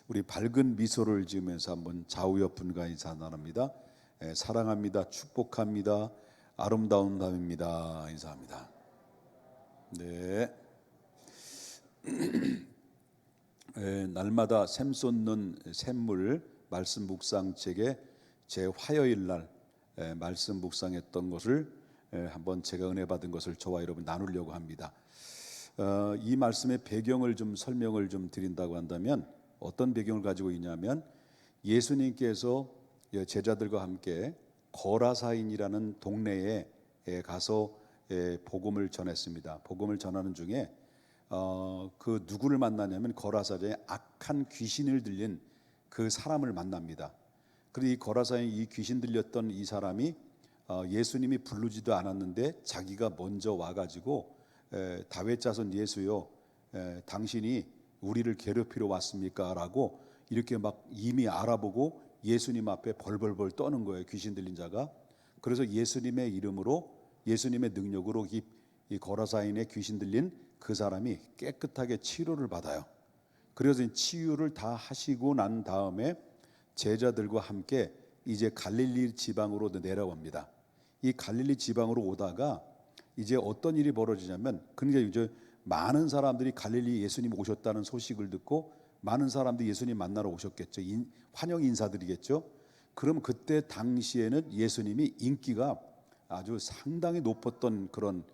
우리 밝은 미소를 지으면서 한번 좌우옆 분과 인사 나눕니다. 사랑합니다. 축복합니다. 아름다운 밤입니다. 인사합니다. 네. 날마다 샘 쏟는 샘물 말씀 묵상책에 제 화요일 날 말씀 묵상했던 것을 한번 제가 은혜 받은 것을 저와 여러분 나누려고 합니다. 이 말씀의 배경을 좀 설명을 좀 드린다고 한다면 어떤 배경을 가지고 있냐면 예수님께서 제자들과 함께 거라사인이라는 동네에 가서 복음을 전했습니다. 복음을 전하는 중에 그 누구를 만나냐면 거라사인에 악한 귀신을 들린 그 사람을 만납니다. 그리고 이 거라사인에 이 귀신 들렸던 이 사람이 예수님이 부르지도 않았는데 자기가 먼저 와가지고 다윗 자손 예수요, 당신이 우리를 괴롭히러 왔습니까? 라고 이렇게 막 이미 알아보고 예수님 앞에 벌벌벌 떠는 거예요, 귀신 들린 자가. 그래서 예수님의 이름으로, 예수님의 능력으로 이 거라사인에 귀신 들린 그 사람이 깨끗하게 치료를 받아요. 그래서 치유를 다 하시고 난 다음에 제자들과 함께 이제 갈릴리 지방으로 내려옵니다. 이 갈릴리 지방으로 오다가 이제 어떤 일이 벌어지냐면, 그러니까 이제 많은 사람들이 갈릴리 예수님 오셨다는 소식을 듣고 많은 사람들이 예수님 만나러 오셨겠죠. 환영 인사드리겠죠. 그럼 그때 당시에는 예수님이 인기가 아주 상당히 높았던 그런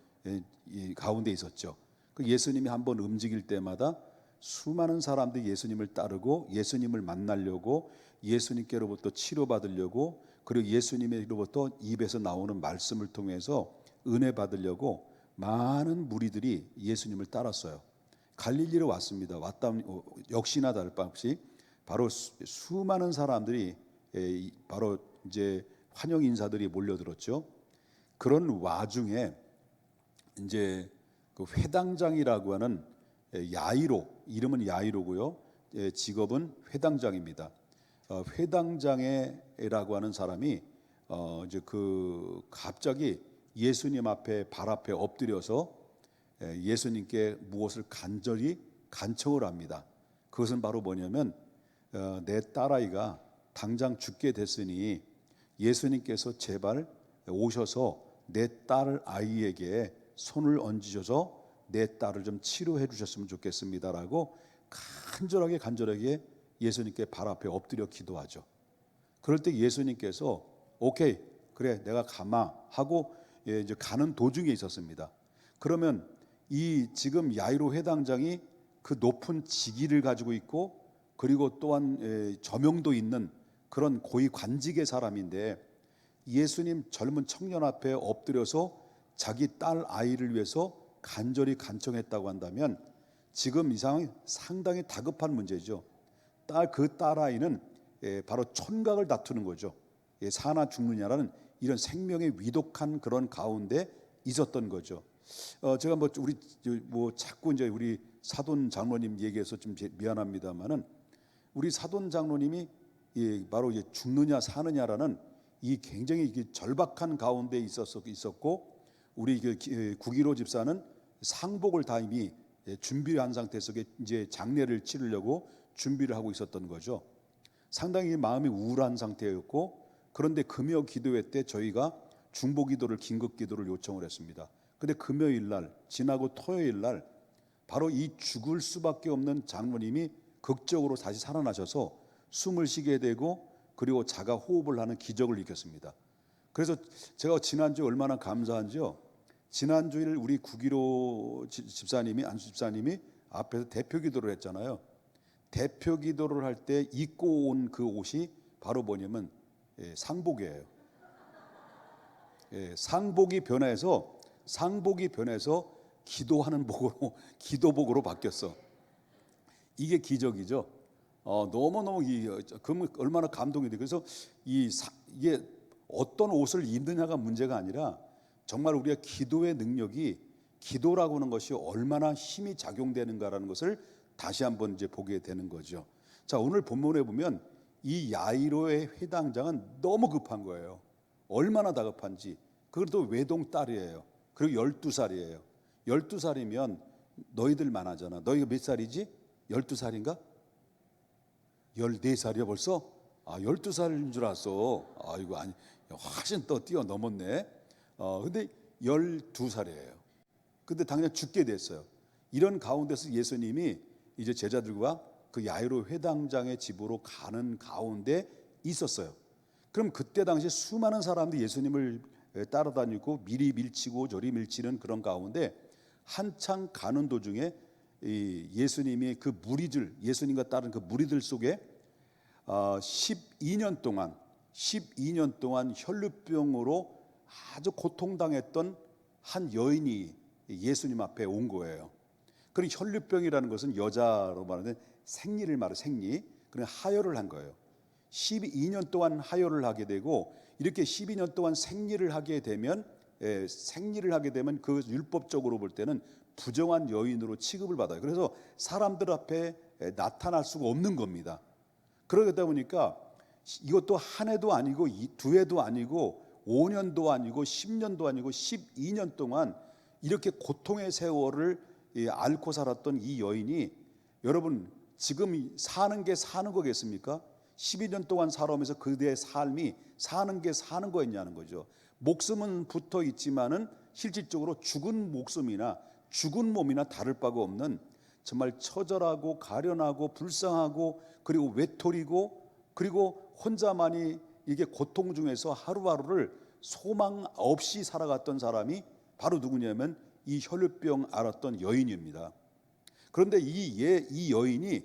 가운데 있었죠. 그 예수님이 한번 움직일 때마다 수많은 사람들이 예수님을 따르고 예수님을 만나려고, 예수님께로부터 치료받으려고, 그리고 예수님으로부터 입에서 나오는 말씀을 통해서 은혜 받으려고 많은 무리들이 예수님을 따랐어요. 갈릴리로 왔습니다. 왔다 역시나 다를 바 없이 바로 수많은 사람들이 바로 이제 환영 인사들이 몰려들었죠. 그런 와중에 이제 그 회당장이라고 하는 야이로, 이름은 야이로고요, 직업은 회당장입니다. 회당장이라고 하는 사람이 이제 그 갑자기 예수님 앞에 발 앞에 엎드려서 예수님께 무엇을 간절히 간청을 합니다. 그것은 바로 뭐냐면 내 딸아이가 당장 죽게 됐으니 예수님께서 제발 오셔서 내 딸 아이에게 손을 얹으셔서 내 딸을 좀 치료해 주셨으면 좋겠습니다라고 간절하게 예수님께 발 앞에 엎드려 기도하죠. 그럴 때 예수님께서 오케이, 그래, 내가 가마 하고 이제 가는 도중에 있었습니다. 그러면 이 지금 야이로 회당장이 그 높은 직위를 가지고 있고, 그리고 또한 저명도 있는 그런 고위 관직의 사람인데, 예수님 젊은 청년 앞에 엎드려서 자기 딸 아이를 위해서 간절히 간청했다고 한다면 지금 이 상황이 상당히 다급한 문제죠. 그 딸 아이는 바로 촌각을 다투는 거죠. 사나 죽느냐라는 이런 생명의 위독한 그런 가운데 있었던 거죠. 제가 자꾸 이제 우리 사돈 장로님 얘기해서 좀 미안합니다만은, 우리 사돈 장로님이 바로 죽느냐 사느냐라는 이 굉장히 절박한 가운데 있었고, 우리 구기로 집사는 상복을 다 이미 준비한 상태에서 이제 장례를 치르려고 준비를 하고 있었던 거죠. 상당히 마음이 우울한 상태였고, 그런데 금요 기도회 때 저희가 중보 기도를, 긴급 기도를 요청을 했습니다. 근데 금요일 날 지나고 토요일 날 바로 이 죽을 수밖에 없는 장로님이 극적으로 다시 살아나셔서 숨을 쉬게 되고, 그리고 자가 호흡을 하는 기적을 일으켰습니다. 그래서 제가 지난주에 얼마나 감사한지요. 지난주일 우리 구기로 집사님이, 안수 집사님이 앞에서 대표 기도를 했잖아요. 대표 기도를 할 때 입고 온 그 옷이 바로 뭐냐면 상복이에요. 상복이 변해서 기도하는 복으로, 기도복으로 바뀌었어. 이게 기적이죠. 너무너무 그러면 얼마나 감동이 돼. 그래서 이게 어떤 옷을 입느냐가 문제가 아니라 정말 우리가 기도의 능력이, 기도라고 하는 것이 얼마나 힘이 작용되는가라는 것을 다시 한번 이제 보게 되는 거죠. 자, 오늘 본문에 보면 이 야이로의 회당장은 너무 급한 거예요. 얼마나 다급한지. 그것도 외동 딸이에요. 그리고 12살이에요. 12살이면 너희들만 하잖아. 너희가 몇 살이지? 12살인가? 14살이요 벌써? 12살인 줄 알았어. 이거 아니, 훨씬 더 뛰어넘었네. 근데 12살이에요. 근데 당장 죽게 됐어요. 이런 가운데서 예수님이 이제 제자들과 그 야이로 회당장의 집으로 가는 가운데 있었어요. 그럼 그때 당시 수많은 사람들이 예수님을 따라다니고 미리 밀치고 저리 밀치는 그런 가운데 한창 가는 도중에 이 예수님이 그 무리들, 예수님과 따른 그 무리들 속에 12년 동안 혈루병으로 아주 고통당했던 한 여인이 예수님 앞에 온 거예요. 그리고 혈루병이라는 것은 여자로 말하는 생리를 말해 생리. 그냥 하혈을 한 거예요. 12년 동안 하혈을 하게 되고 이렇게 12년 동안 생리를 하게 되면 그 율법적으로 볼 때는 부정한 여인으로 취급을 받아요. 그래서 사람들 앞에 나타날 수가 없는 겁니다. 그러다 보니까 이것도 한 해도 아니고 두 해도 아니고 5년도 아니고 10년도 아니고 12년 동안 이렇게 고통의 세월을 앓고 살았던 이 여인이, 여러분 지금 사는 게 사는 거겠습니까? 12년 동안 살아오면서 그대의 삶이 사는 게 사는 거였냐는 거죠. 목숨은 붙어 있지만은 실질적으로 죽은 목숨이나 죽은 몸이나 다를 바가 없는 정말 처절하고 가련하고 불쌍하고 그리고 외톨이고 그리고 혼자만이 이게 고통 중에서 하루하루를 소망 없이 살아갔던 사람이 바로 누구냐면 이 혈루병 앓았던 여인입니다. 그런데 이 여인이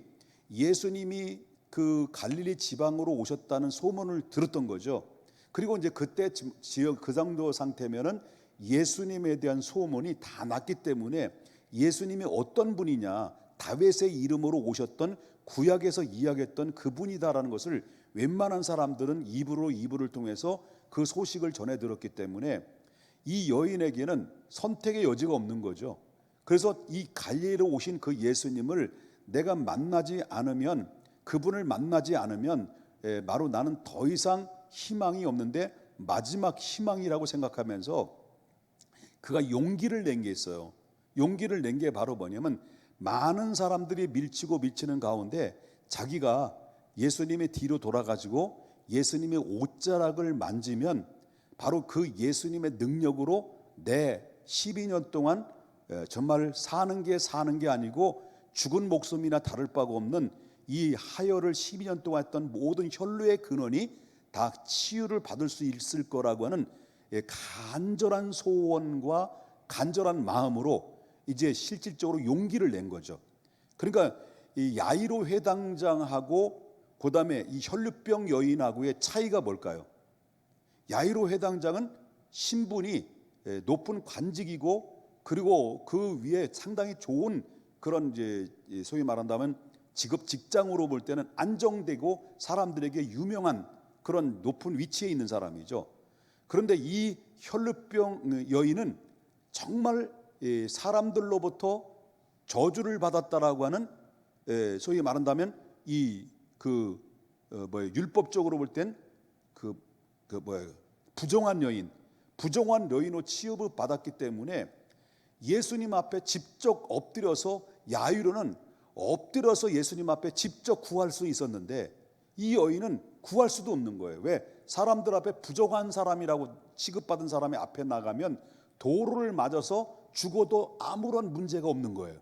예수님이 그 갈릴리 지방으로 오셨다는 소문을 들었던 거죠. 그리고 이제 그때 지역 그 정도 상태면은 예수님에 대한 소문이 다 났기 때문에 예수님이 어떤 분이냐, 다윗의 이름으로 오셨던 구약에서 이야기했던 그분이다라는 것을 웬만한 사람들은 입을 통해서 그 소식을 전해 들었기 때문에 이 여인에게는 선택의 여지가 없는 거죠. 그래서 이 갈릴리로 오신 그 예수님을 내가 그분을 만나지 않으면 바로 나는 더 이상 희망이 없는데 마지막 희망이라고 생각하면서 그가 용기를 낸 게 있어요. 용기를 낸 게 바로 뭐냐면 많은 사람들이 밀치는 가운데 자기가 예수님의 뒤로 돌아가지고 예수님의 옷자락을 만지면 바로 그 예수님의 능력으로 내 12년 동안 정말 사는 게 아니고 죽은 목숨이나 다를 바가 없는 이 하혈을 12년 동안 했던 모든 혈루의 근원이 다 치유를 받을 수 있을 거라고 하는 간절한 소원과 간절한 마음으로 이제 실질적으로 용기를 낸 거죠. 그러니까 이 야이로 회당장하고 그다음에 이 혈루병 여인하고의 차이가 뭘까요? 야이로 회당장은 신분이 높은 관직이고 그리고 그 위에 상당히 좋은 그런 이제 소위 말한다면 직장으로 볼 때는 안정되고 사람들에게 유명한 그런 높은 위치에 있는 사람이죠. 그런데 이 혈루병 여인은 정말 사람들로부터 저주를 받았다라고 하는 소위 말한다면 율법적으로 볼 땐 부정한 여인으로 취급을 받았기 때문에 예수님 앞에 직접 엎드려서 야이로는 엎드려서 예수님 앞에 직접 구할 수 있었는데 이 여인은 구할 수도 없는 거예요. 왜? 사람들 앞에 부정한 사람이라고 취급받은 사람이 앞에 나가면 도로를 맞아서 죽어도 아무런 문제가 없는 거예요.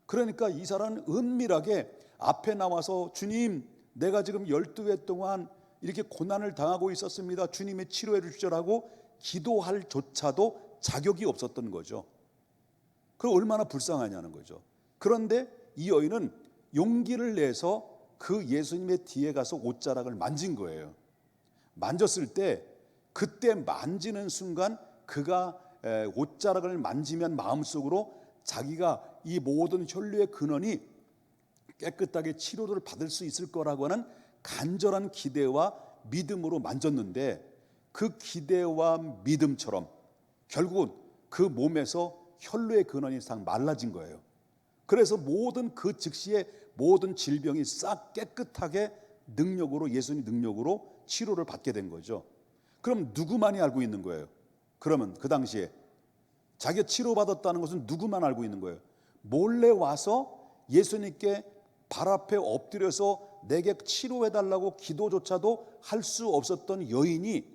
그러니까 이 사람은 은밀하게 앞에 나와서 주님, 내가 지금 12회 동안 이렇게 고난을 당하고 있었습니다. 주님의 치료해 주시라고 기도할 조차도 자격이 없었던 거죠. 그럼 얼마나 불쌍하냐는 거죠. 그런데 이 여인은 용기를 내서 그 예수님의 뒤에 가서 옷자락을 만진 거예요. 만졌을 때 그때 만지는 순간 그가 옷자락을 만지면 마음속으로 자기가 이 모든 혈류의 근원이 깨끗하게 치료를 받을 수 있을 거라고 하는 간절한 기대와 믿음으로 만졌는데 그 기대와 믿음처럼 결국은 그 몸에서 혈류의 근원이 싹 말라진 거예요. 그래서 모든 그 즉시에 모든 질병이 싹 깨끗하게 예수님 능력으로 치료를 받게 된 거죠. 그럼 누구만이 알고 있는 거예요? 그러면 그 당시에 자기가 치료받았다는 것은 누구만 알고 있는 거예요? 몰래 와서 예수님께 발 앞에 엎드려서 내게 치료해달라고 기도조차도 할 수 없었던 여인이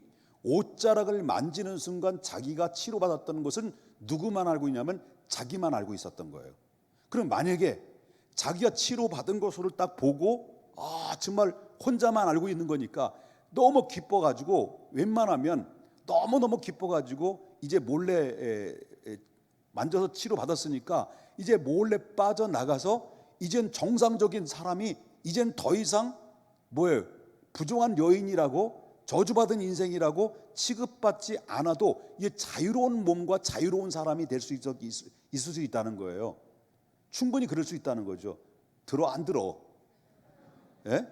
옷자락을 만지는 순간 자기가 치료받았던 것은 누구만 알고 있냐면 자기만 알고 있었던 거예요. 그럼 만약에 자기가 치료받은 것을 딱 보고 정말 혼자만 알고 있는 거니까 너무 기뻐가지고 웬만하면 너무너무 기뻐가지고 이제 몰래 만져서 치료받았으니까 이제 몰래 빠져나가서 이젠 정상적인 사람이 이젠 더 이상 뭐예요? 부정한 여인이라고 저주받은 인생이라고 취급받지 않아도 이 자유로운 몸과 자유로운 사람이 될 수 있을 수 있다는 거예요. 충분히 그럴 수 있다는 거죠. 들어 안 들어? 예?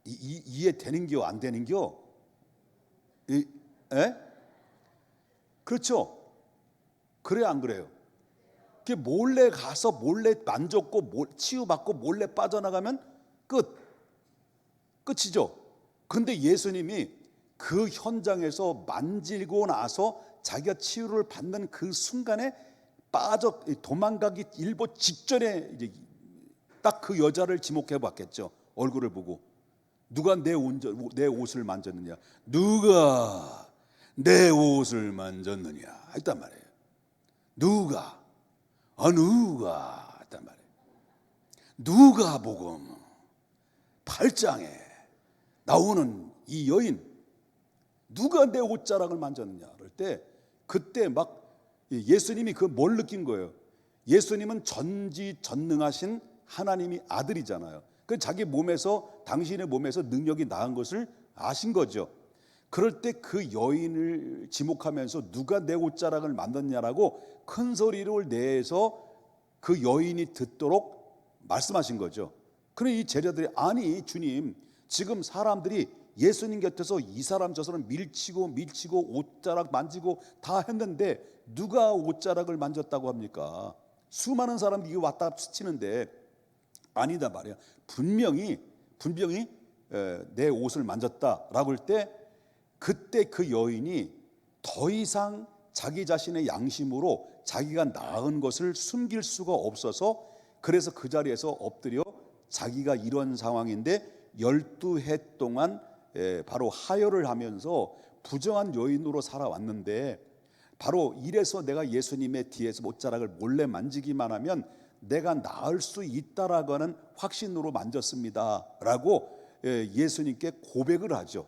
이해되는겨 안 되는겨? 예? 그렇죠? 그래 안 그래요? 몰래 가서 몰래 만졌고 치유받고 몰래 빠져나가면 끝이죠. 그런데 예수님이 그 현장에서 만지고 나서 자기가 치유를 받는 그 순간에 도망가기 일보 직전에 딱 그 여자를 지목해 봤겠죠. 얼굴을 보고 누가 내 옷을 만졌느냐, 누가 내 옷을 만졌느냐 했단 말이에요. 누가 했단 말이에요. 누가복음 8장에 나오는 이 여인, 누가 내 옷자락을 만졌느냐 그럴 때 그때 막 예수님이 뭘 느낀 거예요. 예수님은 전지전능하신 하나님이 아들이잖아요. 자기 몸에서, 당신의 몸에서 능력이 나은 것을 아신 거죠. 그럴 때 그 여인을 지목하면서 누가 내 옷자락을 만졌냐라고 큰 소리를 내서 그 여인이 듣도록 말씀하신 거죠. 그런데 이 제자들이 아니 주님, 지금 사람들이 예수님 곁에서 이 사람 저 사람 밀치고 옷자락 만지고 다 했는데 누가 옷자락을 만졌다고 합니까? 수많은 사람들이 왔다 스치는데 아니다 말이야. 분명히 내 옷을 만졌다라고 할 때 그때 그 여인이 더 이상 자기 자신의 양심으로 자기가 낳은 것을 숨길 수가 없어서 그래서 그 자리에서 엎드려 자기가 이런 상황인데 12해 동안 바로 하혈을 하면서 부정한 여인으로 살아왔는데 바로 이래서 내가 예수님의 뒤에서 옷자락을 몰래 만지기만 하면 내가 나을 수 있다라고 하는 확신으로 만졌습니다 라고 예수님께 고백을 하죠.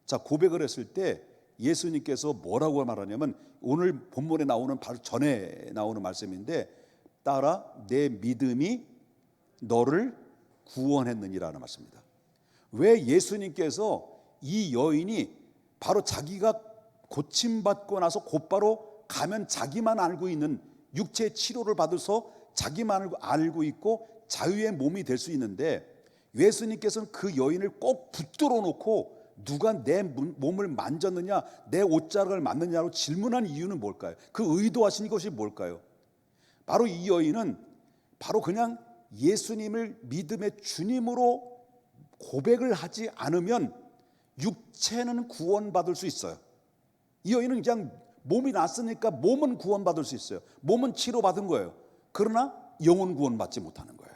자, 고백을 했을 때 예수님께서 뭐라고 말하냐면 오늘 본문에 나오는 바로 전에 나오는 말씀인데 따라 내 믿음이 너를 구원했느니라는 말씀입니다. 왜 예수님께서 이 여인이 바로 자기가 고침받고 나서 곧바로 가면 자기만 알고 있는 육체 치료를 받아서 자기만 알고 있고 자유의 몸이 될 수 있는데 예수님께서는 그 여인을 꼭 붙들어 놓고 누가 내 몸을 만졌느냐, 내 옷자락을 만졌느냐고 질문한 이유는 뭘까요? 그 의도하신 것이 뭘까요? 바로 이 여인은 바로 그냥 예수님을 믿음의 주님으로 고백을 하지 않으면 육체는 구원받을 수 있어요. 이 여인은 그냥 몸이 났으니까 몸은 구원받을 수 있어요. 몸은 치료받은 거예요. 그러나 영혼 구원받지 못하는 거예요.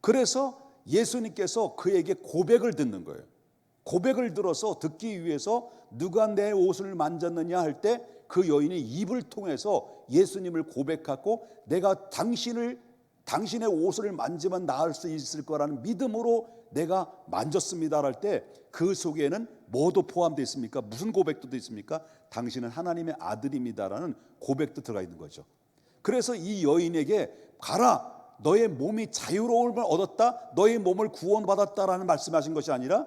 그래서 예수님께서 그에게 고백을 듣는 거예요. 고백을 들어서 듣기 위해서 누가 내 옷을 만졌느냐 할 때 그 여인이 입을 통해서 예수님을 고백하고 내가 당신의 옷을 만지면 나을 수 있을 거라는 믿음으로 내가 만졌습니다 할 때 그 속에는 뭐도 포함되어 있습니까? 무슨 고백도 되어 있습니까? 당신은 하나님의 아들입니다라는 고백도 들어가 있는 거죠. 그래서 이 여인에게 가라, 너의 몸이 자유로움을 얻었다, 너의 몸을 구원받았다라는 말씀하신 것이 아니라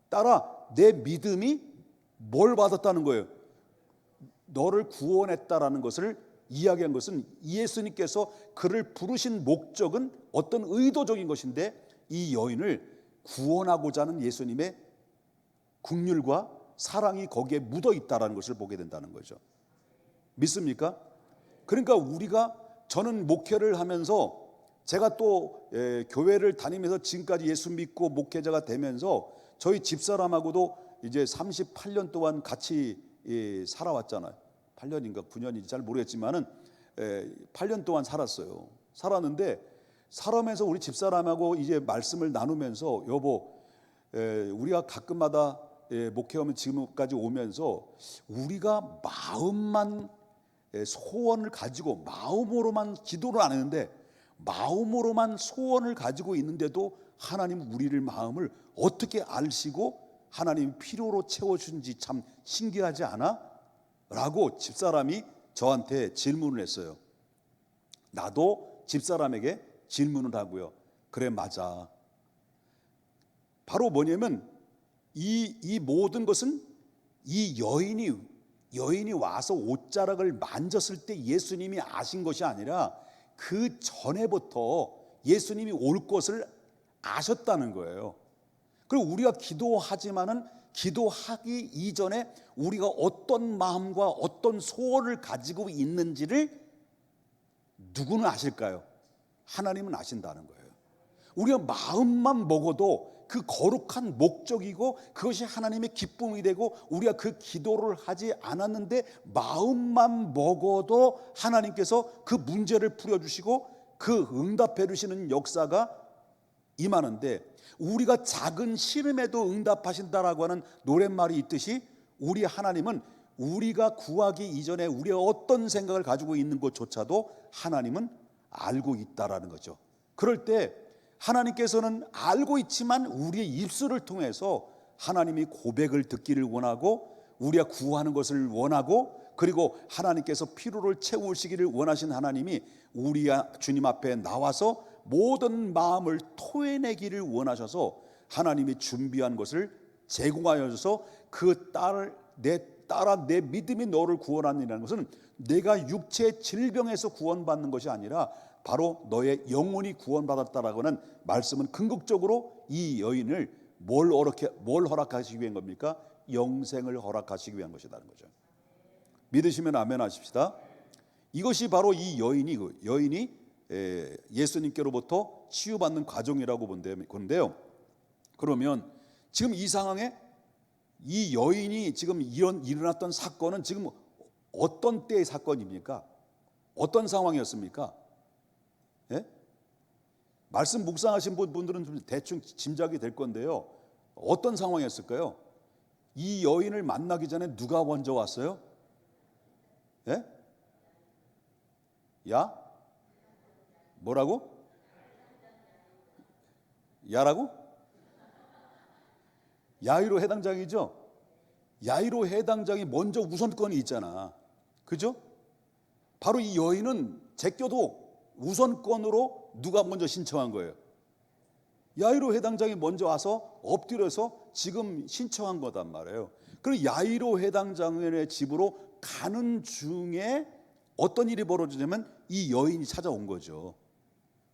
따라 내 믿음이 뭘 받았다는 거예요? 너를 구원했다라는 것을 이야기한 것은 예수님께서 그를 부르신 목적은 어떤 의도적인 것인데 이 여인을 구원하고자 하는 예수님의 긍휼과 사랑이 거기에 묻어 있다라는 것을 보게 된다는 거죠. 믿습니까? 그러니까 저는 목회를 하면서 제가 또 교회를 다니면서 지금까지 예수 믿고 목회자가 되면서 저희 집사람하고도 이제 38년 동안 같이 살아왔잖아요. 8년인가 9년인지 잘 모르겠지만은 8년 동안 살았어요. 살았는데 살아면서 우리 집사람하고 이제 말씀을 나누면서 여보, 우리가 가끔마다 목회하면 지금까지 오면서 우리가 마음만 소원을 가지고 마음으로만 기도를 안 했는데 마음으로만 소원을 가지고 있는데도 하나님 우리를 마음을 어떻게 아시고 하나님이 필요로 채워주는지 참 신기하지 않아? 라고 집사람이 저한테 질문을 했어요. 나도 집사람에게 질문을 하고요. 그래, 맞아. 바로 뭐냐면 이 모든 것은 이 여인이 와서 옷자락을 만졌을 때 예수님이 아신 것이 아니라 그 전에부터 예수님이 올 것을 아셨다는 거예요. 그리고 우리가 기도하지만은 기도하기 이전에 우리가 어떤 마음과 어떤 소원을 가지고 있는지를 누구는 아실까요? 하나님은 아신다는 거예요. 우리가 마음만 먹어도 그 거룩한 목적이고 그것이 하나님의 기쁨이 되고 우리가 그 기도를 하지 않았는데 마음만 먹어도 하나님께서 그 문제를 풀어주시고 그 응답해 주시는 역사가 임하는데, 우리가 작은 시름에도 응답하신다라고 하는 노랫말이 있듯이 우리 하나님은 우리가 구하기 이전에 우리가 어떤 생각을 가지고 있는 것조차도 하나님은 알고 있다라는 거죠. 그럴 때 하나님께서는 알고 있지만 우리의 입술을 통해서 하나님이 고백을 듣기를 원하고 우리가 구하는 것을 원하고 그리고 하나님께서 필요를 채우시기를 원하신 하나님이 우리 주님 앞에 나와서 모든 마음을 토해내기를 원하셔서 하나님이 준비한 것을 제공하여서 그 딸을 내 믿음이 너를 구원하느라는 것은 내가 육체 질병에서 구원받는 것이 아니라 바로 너의 영혼이 구원받았다라고 하는 말씀은 궁극적으로 이 여인을 뭘 허락하시기 위한 겁니까? 영생을 허락하시기 위한 것이라는 거죠. 믿으시면 아멘 하십시다. 이것이 바로 이 여인이 예수님께로부터 치유받는 과정이라고 본데요. 그러면 지금 이 상황에 이 여인이 지금 일어났던 사건은 지금 어떤 때의 사건입니까? 어떤 상황이었습니까? 예? 말씀 묵상하신 분들은 좀 대충 짐작이 될 건데요. 어떤 상황이었을까요? 이 여인을 만나기 전에 누가 먼저 왔어요? 예? 야? 뭐라고? 야라고? 야이로 해당장이죠? 야이로 해당장이 먼저 우선권이 있잖아. 그죠? 바로 이 여인은 제껴도 우선권으로 누가 먼저 신청한 거예요? 야이로 해당장이 먼저 와서 엎드려서 지금 신청한 거단 말이에요. 그리고 야이로 해당장의 집으로 가는 중에 어떤 일이 벌어지냐면 이 여인이 찾아온 거죠.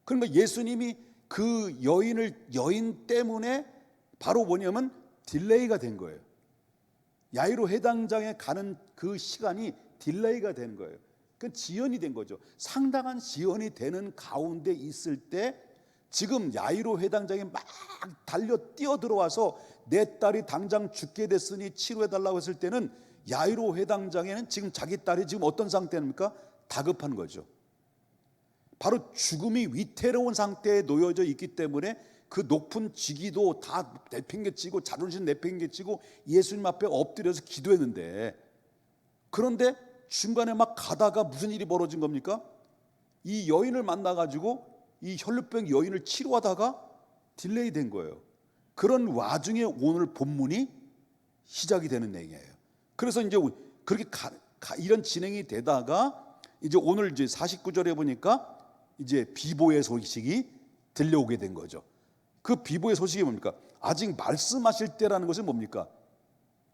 그러니까 예수님이 그 여인 때문에 바로 뭐냐면 딜레이가 된 거예요. 야이로 해당장에 가는 그 시간이 딜레이가 된 거예요. 그 지연이 된 거죠. 상당한 지연이 되는 가운데 있을 때 지금 야이로 회당장이 막 달려 뛰어 들어와서 내 딸이 당장 죽게 됐으니 치료해달라고 했을 때는 야이로 회당장에는 지금 자기 딸이 지금 어떤 상태입니까? 다급한 거죠. 바로 죽음이 위태로운 상태에 놓여져 있기 때문에 그 높은 직위도 다 내팽개치고 자존심 내팽개치고 예수님 앞에 엎드려서 기도했는데, 그런데 중간에 막 가다가 무슨 일이 벌어진 겁니까? 이 여인을 만나가지고 이 혈루병 여인을 치료하다가 딜레이 된 거예요. 그런 와중에 오늘 본문이 시작이 되는 내용이에요. 그래서 이제 그렇게 이런 진행이 되다가 이제 오늘 이제 49절에 보니까 이제 비보의 소식이 들려오게 된 거죠. 그 비보의 소식이 뭡니까? 아직 말씀하실 때라는 것은 뭡니까?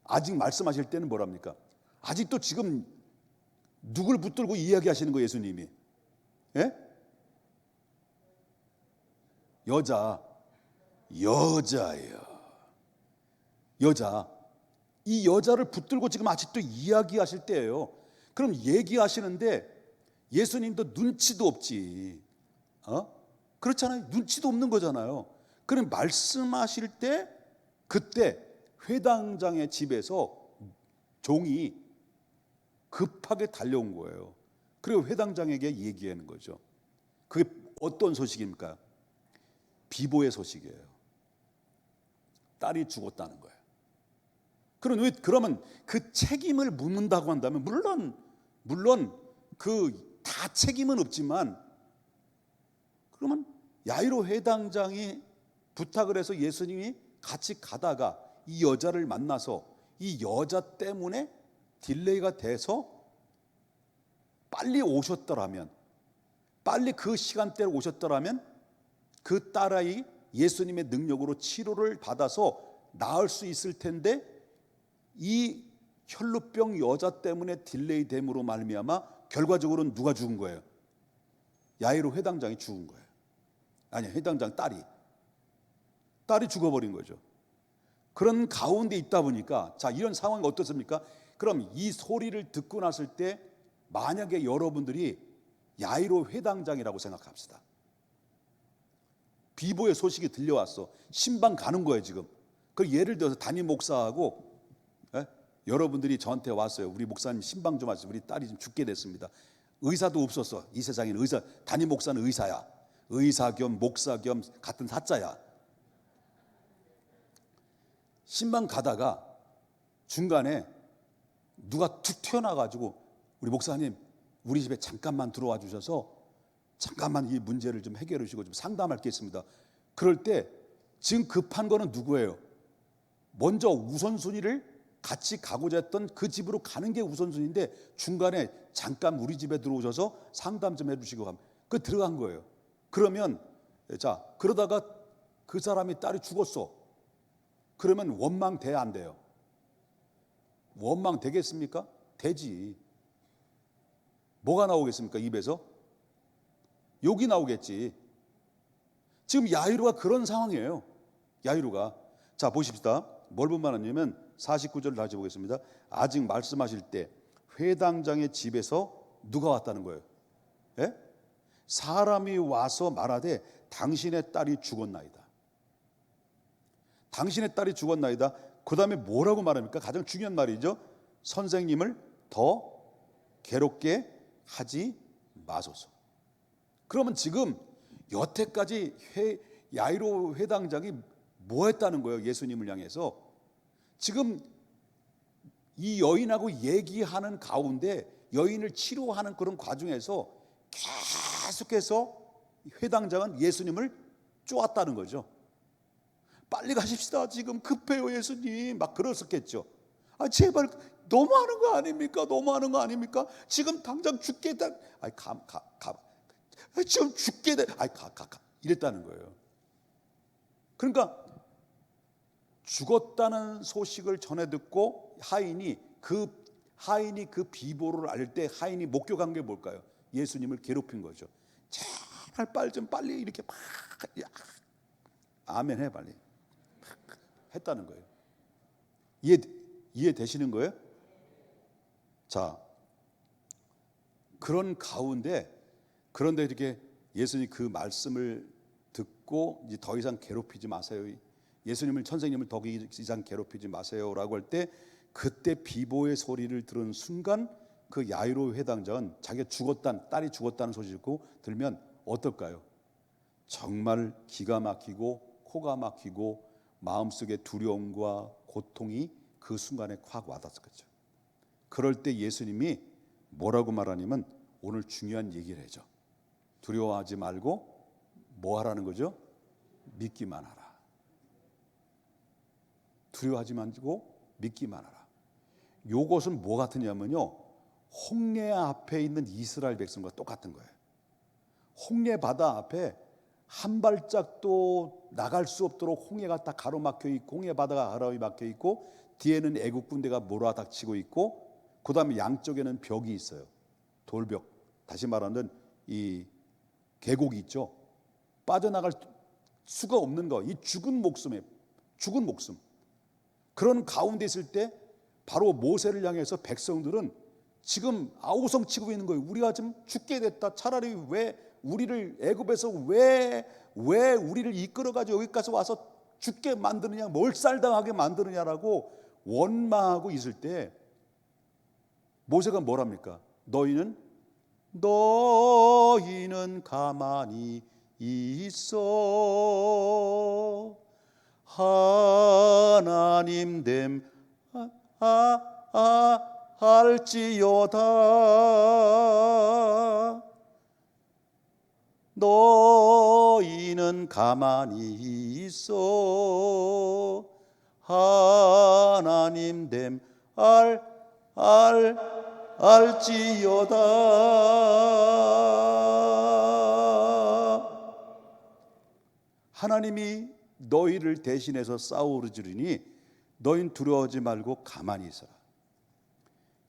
아직 말씀하실 때는 뭐랍니까? 아직도 지금 누굴 붙들고 이야기하시는 거예요, 예수님이? 예? 여자예요. 여자. 이 여자를 붙들고 지금 아직도 이야기하실 때예요. 그럼 얘기하시는데 예수님도 눈치도 없지. 그렇잖아요. 눈치도 없는 거잖아요. 그럼 말씀하실 때 그때 회당장의 집에서 종이 급하게 달려온 거예요. 그리고 회당장에게 얘기하는 거죠. 그게 어떤 소식입니까? 비보의 소식이에요. 딸이 죽었다는 거예요. 그러면 그 책임을 묻는다고 한다면 물론 그 다 책임은 없지만, 그러면 야이로 회당장이 부탁을 해서 예수님이 같이 가다가 이 여자를 만나서 이 여자 때문에 딜레이가 돼서 빨리 오셨더라면, 빨리 그 시간대에 오셨더라면 그 딸아이 예수님의 능력으로 치료를 받아서 나을 수 있을 텐데, 이 혈루병 여자 때문에 딜레이 됨으로 말미암아 결과적으로는 누가 죽은 거예요? 야이로 회당장이 죽은 거예요. 아니, 회당장 딸이 죽어버린 거죠. 그런 가운데 있다 보니까, 자, 이런 상황이 어떻습니까? 그럼 이 소리를 듣고 났을 때 만약에 여러분들이 야이로 회당장이라고 생각합시다. 비보의 소식이 들려왔어. 신방 가는 거예요 지금. 그 예를 들어서 담임 목사하고 여러분들이 저한테 왔어요. 우리 목사님 신방 좀 하세요. 우리 딸이 좀 죽게 됐습니다. 의사도 없었어. 이 세상에는 담임 목사는 의사야. 의사 겸 목사 겸 같은 사자야. 신방 가다가 중간에 누가 툭 튀어나와가지고, 우리 목사님 우리 집에 잠깐만 들어와 주셔서 잠깐만 이 문제를 좀 해결해 주시고 좀 상담할 게 있습니다. 그럴 때 지금 급한 거는 누구예요? 먼저 우선순위를 같이 가고자 했던 그 집으로 가는 게 우선순위인데, 중간에 잠깐 우리 집에 들어오셔서 상담 좀 해주시고 하면 그 들어간 거예요. 그러면 자, 그러다가 그 사람이 딸이 죽었어. 그러면 원망돼야 안 돼요? 원망되겠습니까? 되지. 뭐가 나오겠습니까? 입에서 욕이 나오겠지. 지금 야이로가 그런 상황이에요. 야이로가. 자, 보십시다. 뭘 보면 하냐면 49절을 다시 보겠습니다. 아직 말씀하실 때 회당장의 집에서 누가 왔다는 거예요? 예? 사람이 와서 말하되 당신의 딸이 죽었나이다. 당신의 딸이 죽었나이다. 그 다음에 뭐라고 말합니까? 가장 중요한 말이죠. 선생님을 더 괴롭게 하지 마소서. 그러면 지금 여태까지 야이로 회당장이 뭐 했다는 거예요? 예수님을 향해서 지금 이 여인하고 얘기하는 가운데, 여인을 치료하는 그런 과정에서 계속해서 회당장은 예수님을 쪼았다는 거죠. 빨리 가십시다. 지금 급해요 예수님. 막 그랬었겠죠. 아, 제발 너무하는 거 아닙니까? 너무하는 거 아닙니까? 지금 당장 죽게 돼. 아이, 지금 죽게 돼. 아이, 가. 이랬다는 거예요. 그러니까 죽었다는 소식을 전해 듣고 하인이 그 비보를 알 때 하인이 목격한 게 뭘까요? 예수님을 괴롭힌 거죠. 제발 빨리 이렇게 막 아멘 해 빨리 했다는 거예요. 이해되시는 거예요? 자, 그런 가운데, 그런데 이렇게 예수님이 그 말씀을 듣고 이제 더 이상 괴롭히지 마세요. 예수님을, 선생님을 더 이상 괴롭히지 마세요라고 할 때, 그때 비보의 소리를 들은 순간 그 야이로 회당장은 자기가 딸이 죽었다는 소식을 듣고 들면 어떨까요? 정말 기가 막히고 코가 막히고 마음속에 두려움과 고통이 그 순간에 확 와닿았을 거죠. 그럴 때 예수님이 뭐라고 말하냐면 오늘 중요한 얘기를 해줘. 두려워하지 말고 뭐 하라는 거죠? 믿기만 하라. 두려워하지 말고 믿기만 하라. 요것은 뭐 같으냐면요, 홍해 앞에 있는 이스라엘 백성과 똑같은 거예요. 홍해 바다 앞에 한 발짝도 나갈 수 없도록 홍해가 딱 가로막혀 있고, 홍해 바다가 가로막혀 있고, 뒤에는 애국 군대가 몰아닥치고 있고, 그 다음에 양쪽에는 벽이 있어요. 돌벽. 다시 말하는 이 계곡이 있죠. 빠져나갈 수가 없는 거. 이 죽은 목숨. 그런 가운데 있을 때 바로 모세를 향해서 백성들은 지금 아우성 치고 있는 거예요. 우리가 지금 죽게 됐다. 차라리 왜 우리를 애굽에서 왜 우리를 이끌어가지고 여기까지 와서 죽게 만드느냐, 몰살당하게 만드느냐라고 원망하고 있을 때 모세가 뭐랍니까? 너희는 가만히 있어 하나님 됨 알지어다. 너희는 가만히 있어 하나님 됨 알지어다. 하나님이 너희를 대신해서 싸우르지니 너희는 두려워하지 말고 가만히 있어라.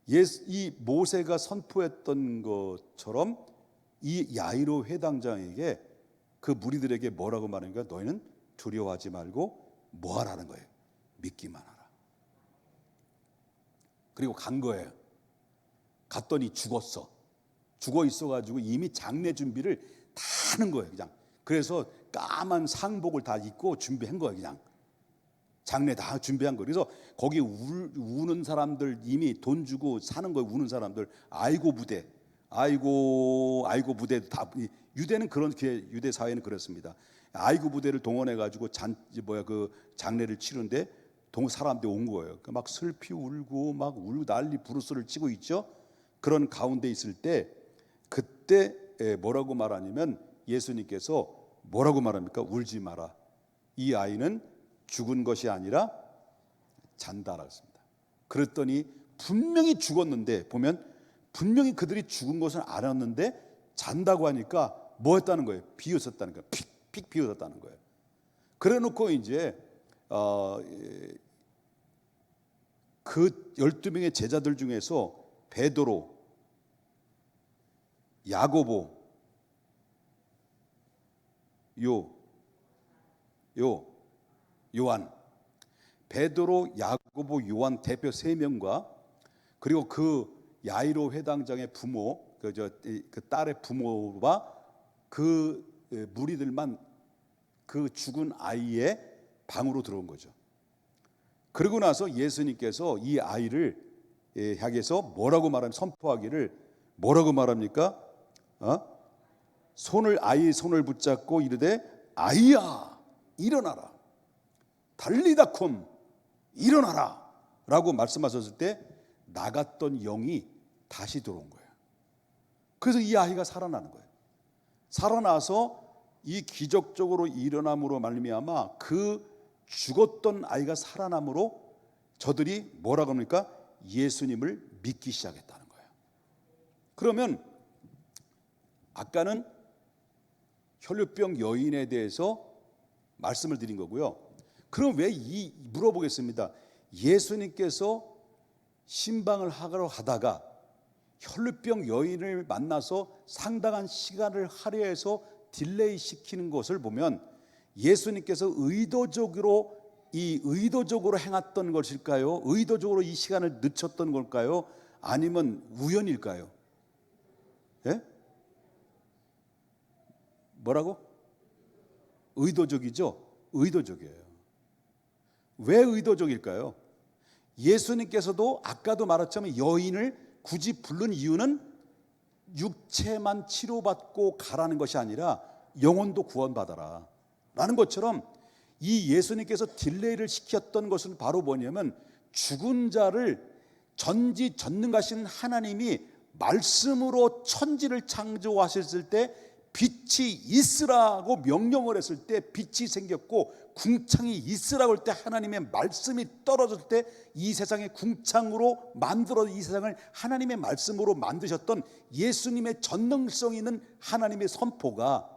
이 모세가 선포했던 것처럼 이 야이로 회당장에게 그 무리들에게 뭐라고 말하니까 너희는 두려워하지 말고 뭐 하라는 거예요? 믿기만 하라. 그리고 간 거예요. 갔더니 죽었어. 죽어 있어가지고 이미 장례 준비를 다 하는 거예요. 그냥. 그래서 까만 상복을 다 입고 준비한 거예요. 그냥 장례 다 준비한 거예요. 그래서 거기 우는 사람들, 이미 돈 주고 사는 거예요. 우는 사람들. 아이고 부대, 아이고 부대. 다 유대는 그런, 유대 사회는 그렇습니다. 아이고 부대를 동원해 가지고 그 장례를 치는데 사람들이 온 거예요. 막 슬피 울고 막 울고 난리 부르스를 치고 있죠. 그런 가운데 있을 때 그때 뭐라고 말하냐면 예수님께서 뭐라고 말합니까? 울지 마라. 이 아이는 죽은 것이 아니라 잔다라고 했습니다. 그랬더니 분명히 죽었는데, 보면 분명히 그들이 죽은 것은 알았는데 잔다고 하니까 뭐 했다는 거예요? 비웃었다는 거예요. 픽 비웃었다는 거예요. 그래 놓고 이제 그 12명의 제자들 중에서 베드로, 야고보, 요한, 베드로, 야고보, 요한 대표 3명과 그리고 그 야이로 회당장의 부모, 그 딸의 부모와 그 무리들만 그 죽은 아이의 방으로 들어온 거죠. 그러고 나서 예수님께서 이 아이를 향해서 뭐라고 선포하기를 뭐라고 말합니까? 아이의 손을 붙잡고 이르되 아이야 일어나라, 달리다쿰 일어나라 라고 말씀하셨을 때 나갔던 영이 다시 들어온 거예요. 그래서 이 아이가 살아나는 거예요. 살아나서 이 기적적으로 일어남으로 말미암아 그 죽었던 아이가 살아남으로 저들이 뭐라고 합니까? 예수님을 믿기 시작했다는 거예요. 그러면 아까는 혈류병 여인에 대해서 말씀을 드린 거고요. 그럼 왜 물어보겠습니다. 예수님께서 신방을 하러 가다가 혈류병 여인을 만나서 상당한 시간을 할애해서 딜레이 시키는 것을 보면 예수님께서 의도적으로 행했던 것일까요? 의도적으로 이 시간을 늦췄던 걸까요? 아니면 우연일까요? 예? 뭐라고? 의도적이죠? 의도적이에요. 왜 의도적일까요? 예수님께서도 아까도 말했지만 여인을 굳이 부른 이유는 육체만 치료받고 가라는 것이 아니라 영혼도 구원받아라 라는 것처럼 이 예수님께서 딜레이를 시켰던 것은 바로 뭐냐면 죽은 자를 전지전능하신 하나님이 말씀으로 천지를 창조하셨을 때 빛이 있으라고 명령을 했을 때 빛이 생겼고 궁창이 있으라고 할 때 하나님의 말씀이 떨어졌을 때 이 세상의 궁창으로 만들어 이 세상을 하나님의 말씀으로 만드셨던 예수님의 전능성 있는 하나님의 선포가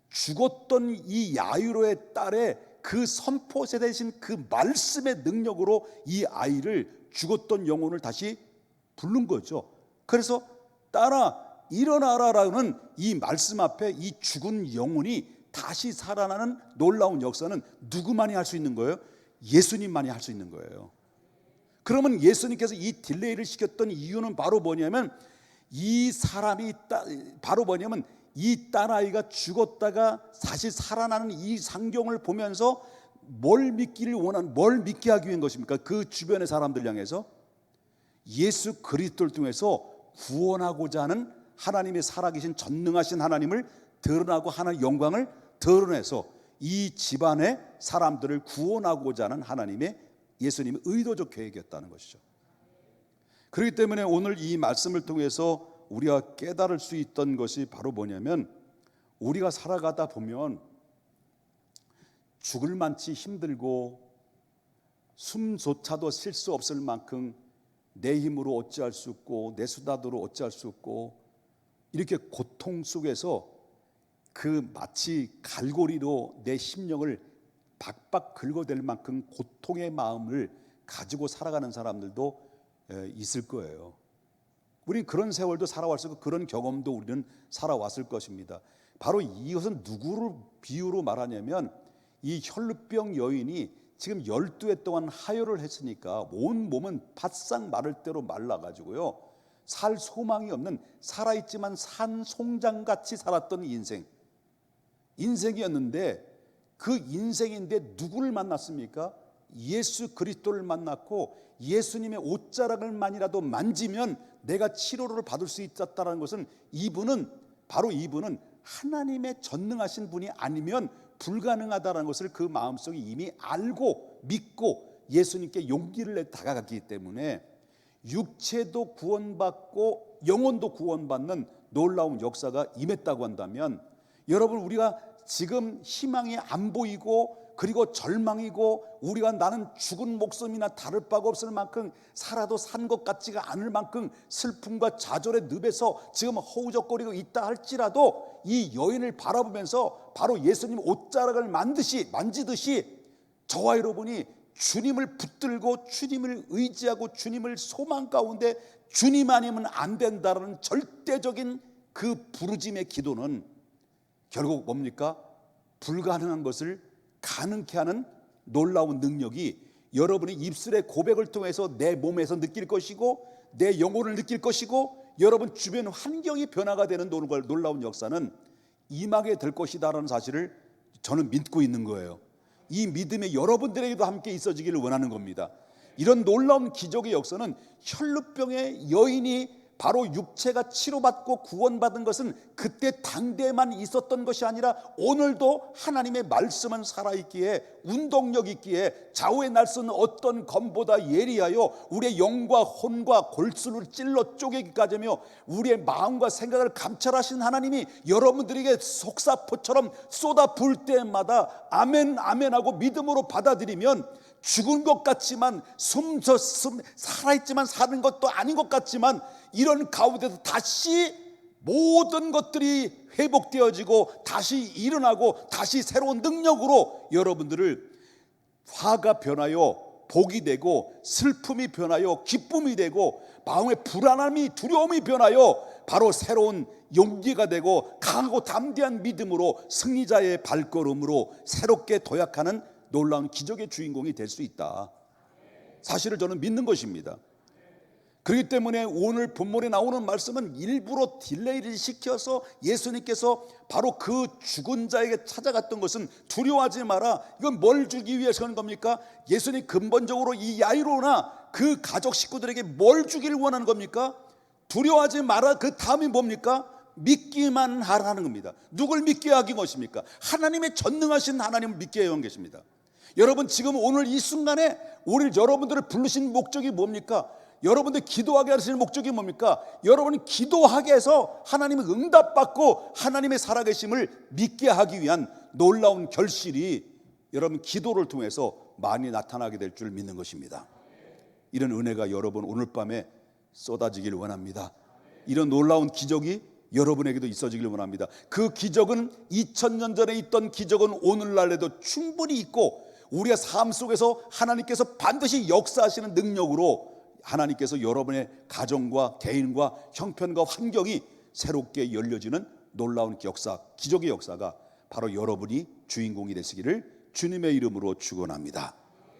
죽었던 이 야이로의 딸의 그 선포세 대신 그 말씀의 능력으로 이 아이를 죽었던 영혼을 다시 부른 거죠. 그래서 딸아 일어나라라는 이 말씀 앞에 이 죽은 영혼이 다시 살아나는 놀라운 역사는 누구만이 할 수 있는 거예요? 예수님만이 할 수 있는 거예요. 그러면 예수님께서 이 딜레이를 시켰던 이유는 바로 뭐냐면 이 딸아이가 죽었다가 다시 살아나는 이 광경을 보면서 뭘 믿게 하기 위한 것입니까? 그 주변의 사람들 향해서 예수 그리스도를 통해서 구원하고자 하는 하나님의 살아계신 전능하신 하나님을 드러나고 하나님의 영광을 드러내서 이 집안의 사람들을 구원하고자 하는 하나님의 예수님의 의도적 계획이었다는 것이죠. 그렇기 때문에 오늘 이 말씀을 통해서 우리가 깨달을 수 있던 것이 바로 뭐냐면, 우리가 살아가다 보면 죽을 만치 힘들고 숨조차도 쉴 수 없을 만큼 내 힘으로 어찌할 수 없고 내 수다도로 어찌할 수 없고, 이렇게 고통 속에서 그 마치 갈고리로 내 심령을 박박 긁어댈 만큼 고통의 마음을 가지고 살아가는 사람들도 있을 거예요. 우리는 그런 세월도 살아왔고 그런 경험도 우리는 살아왔을 것입니다. 바로 이것은 누구를 비유로 말하냐면, 이 혈루병 여인이 지금 12해 동안 하혈을 했으니까 온 몸은 바싹 마를 대로 말라가지고요, 살 소망이 없는, 살아있지만 산 송장같이 살았던 인생이었는데, 그 인생인데 누구를 만났습니까? 예수 그리스도를 만났고, 예수님의 옷자락을만이라도 만지면 내가 치료를 받을 수 있었다는 것은, 이분은 하나님의 전능하신 분이 아니면 불가능하다는 것을 그 마음속에 이미 알고 믿고 예수님께 용기를 내 다가갔기 때문에 육체도 구원받고 영혼도 구원받는 놀라운 역사가 임했다고 한다면, 여러분, 우리가 지금 희망이 안 보이고 그리고 절망이고 우리가 나는 죽은 목숨이나 다를 바가 없을 만큼 살아도 산 것 같지가 않을 만큼 슬픔과 좌절의 늪에서 지금 허우적거리고 있다 할지라도, 이 여인을 바라보면서 바로 예수님 옷자락을 만지듯이 저와 여러분이 주님을 붙들고 주님을 의지하고 주님을 소망 가운데 주님 아니면 안 된다는 절대적인 그 부르짐의 기도는 결국 뭡니까? 불가능한 것을 가능케 하는 놀라운 능력이 여러분의 입술의 고백을 통해서 내 몸에서 느낄 것이고 내 영혼을 느낄 것이고 여러분 주변 환경이 변화가 되는 놀라운 역사는 임하게 될 것이다라는 사실을 저는 믿고 있는 거예요. 이 믿음이 여러분들에게도 함께 있어지기를 원하는 겁니다. 이런 놀라운 기적의 역사는, 혈루병의 여인이 바로 육체가 치료받고 구원받은 것은 그때 당대에만 있었던 것이 아니라 오늘도 하나님의 말씀은 살아있기에 운동력 있기에 좌우의 날선 어떤 검보다 예리하여 우리의 영과 혼과 골수를 찔러 쪼개기까지 하며 우리의 마음과 생각을 감찰하신 하나님이 여러분들에게 속사포처럼 쏟아 부을 때마다 아멘 아멘하고 믿음으로 받아들이면, 죽은 것 같지만 살아있지만 사는 것도 아닌 것 같지만, 이런 가운데서 다시 모든 것들이 회복되어지고 다시 일어나고 다시 새로운 능력으로 여러분들을 화가 변하여 복이 되고 슬픔이 변하여 기쁨이 되고 마음의 불안함이 두려움이 변하여 바로 새로운 용기가 되고 강하고 담대한 믿음으로 승리자의 발걸음으로 새롭게 도약하는 놀라운 기적의 주인공이 될 수 있다. 사실을 저는 믿는 것입니다. 그렇기 때문에 오늘 본문에 나오는 말씀은 일부러 딜레이를 시켜서 예수님께서 바로 그 죽은 자에게 찾아갔던 것은 두려워하지 마라, 이건 뭘 주기 위해서 하는 겁니까? 예수님 근본적으로 이 야이로나 그 가족 식구들에게 뭘 주기를 원하는 겁니까? 두려워하지 마라, 그 다음이 뭡니까? 믿기만 하라는 겁니다. 누굴 믿게 하기 것입니까? 하나님의 전능하신 하나님을 믿게 하는 것입니다. 여러분, 지금 오늘 이 순간에 오늘 여러분들을 부르신 목적이 뭡니까? 여러분들 기도하게 하시는 목적이 뭡니까? 여러분이 기도하게 해서 하나님의 응답받고 하나님의 살아계심을 믿게 하기 위한 놀라운 결실이 여러분 기도를 통해서 많이 나타나게 될 줄 믿는 것입니다. 이런 은혜가 여러분 오늘 밤에 쏟아지길 원합니다. 이런 놀라운 기적이 여러분에게도 있어지길 원합니다. 그 기적은 2000년 전에 있던 기적은 오늘날에도 충분히 있고, 우리의 삶 속에서 하나님께서 반드시 역사하시는 능력으로 하나님께서 여러분의 가정과 개인과 형편과 환경이 새롭게 열려지는 놀라운 역사, 기적의 역사가 바로 여러분이 주인공이 되시기를 주님의 이름으로 축원합니다.